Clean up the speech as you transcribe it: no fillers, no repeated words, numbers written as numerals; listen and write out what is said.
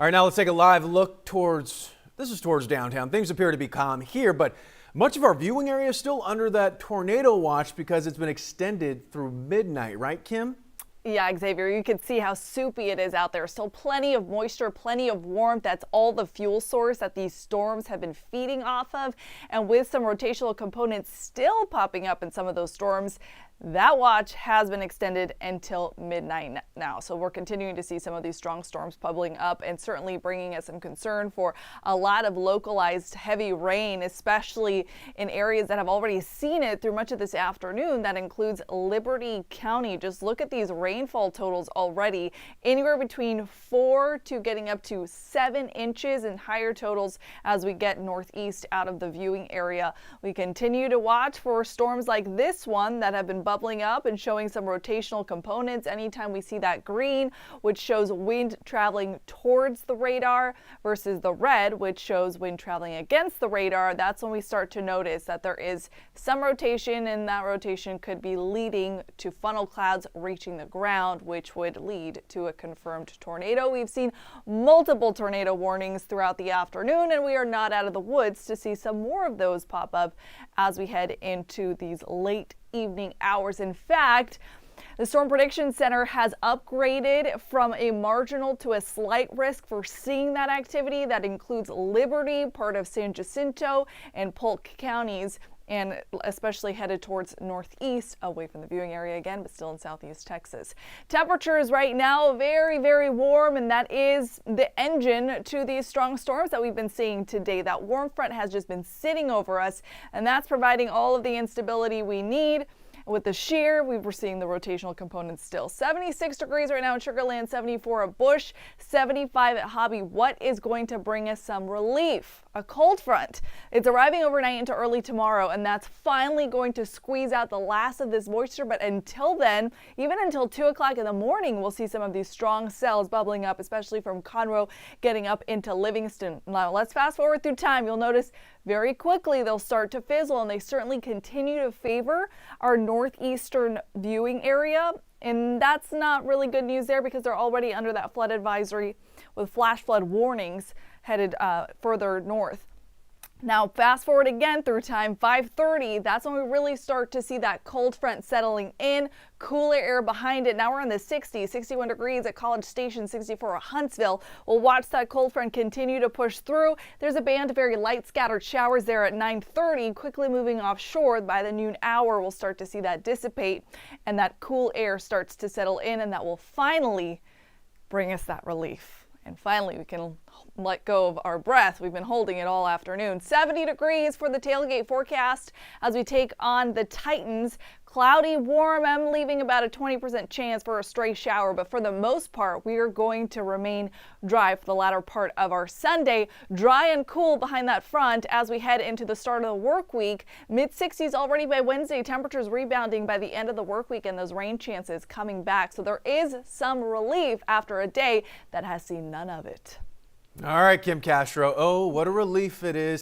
All right, now let's take a live look towards downtown. Things appear to be calm here, but much of our viewing area is still under that tornado watch because it's been extended through midnight, right, Kim? Yeah, Xavier, you can see how soupy it is out there. Still plenty of moisture, plenty of warmth. That's all the fuel source that these storms have been feeding off of. And with some rotational components still popping up in some of those storms, that watch has been extended until midnight now. So we're continuing to see some of these strong storms bubbling up and certainly bringing us some concern for a lot of localized heavy rain, especially in areas that have already seen it through much of this afternoon. That includes Liberty County. Just look at these rainfall totals already, anywhere between 4 to getting up to 7 inches and higher totals as we get northeast out of the viewing area. We continue to watch for storms like this one that have been bubbling up and showing some rotational components. Anytime we see that green, which shows wind traveling towards the radar, versus the red, which shows wind traveling against the radar, that's when we start to notice that there is some rotation, and that rotation could be leading to funnel clouds reaching the ground, which would lead to a confirmed tornado. We've seen multiple tornado warnings throughout the afternoon, and we are not out of the woods to see some more of those pop up as we head into these late evening hours. In fact, the Storm Prediction Center has upgraded from a marginal to a slight risk for seeing that activity. That includes Liberty, part of San Jacinto, and Polk counties, and especially headed towards northeast, away from the viewing area again, but still in southeast Texas. Temperatures right now very, very warm, and that is the engine to these strong storms that we've been seeing today. That warm front has just been sitting over us, and that's providing all of the instability we need. With the shear, we were seeing the rotational components still. 76 degrees right now in Sugar Land, 74 at Bush, 75 at Hobby. What is going to bring us some relief? A cold front. It's arriving overnight into early tomorrow, and that's finally going to squeeze out the last of this moisture. But until then, even until 2 o'clock in the morning, we'll see some of these strong cells bubbling up, especially from Conroe getting up into Livingston. Now, let's fast forward through time. You'll notice very quickly they'll start to fizzle, and they certainly continue to favor our northeastern viewing area. And that's not really good news there because they're already under that flood advisory with flash flood warnings headed further north. Now, fast forward again through time, 5:30, that's when we really start to see that cold front settling in, cooler air behind it. Now we're in the 60s, 61 degrees at College Station, 64 at Huntsville. We'll watch that cold front continue to push through. There's a band of very light scattered showers there at 9:30, quickly moving offshore. By the noon hour, we'll start to see that dissipate, and that cool air starts to settle in, and that will finally bring us that relief. And finally, we can let go of our breath. We've been holding it all afternoon. 70 degrees for the tailgate forecast as we take on the Titans. Cloudy, warm. I'm leaving about a 20% chance for a stray shower, but for the most part, we are going to remain dry for the latter part of our Sunday. Dry and cool behind that front as we head into the start of the work week. Mid-60s already by Wednesday. Temperatures rebounding by the end of the work week, and those rain chances coming back. So there is some relief after a day that has seen none of it. All right, Kim Castro. Oh, what a relief it is.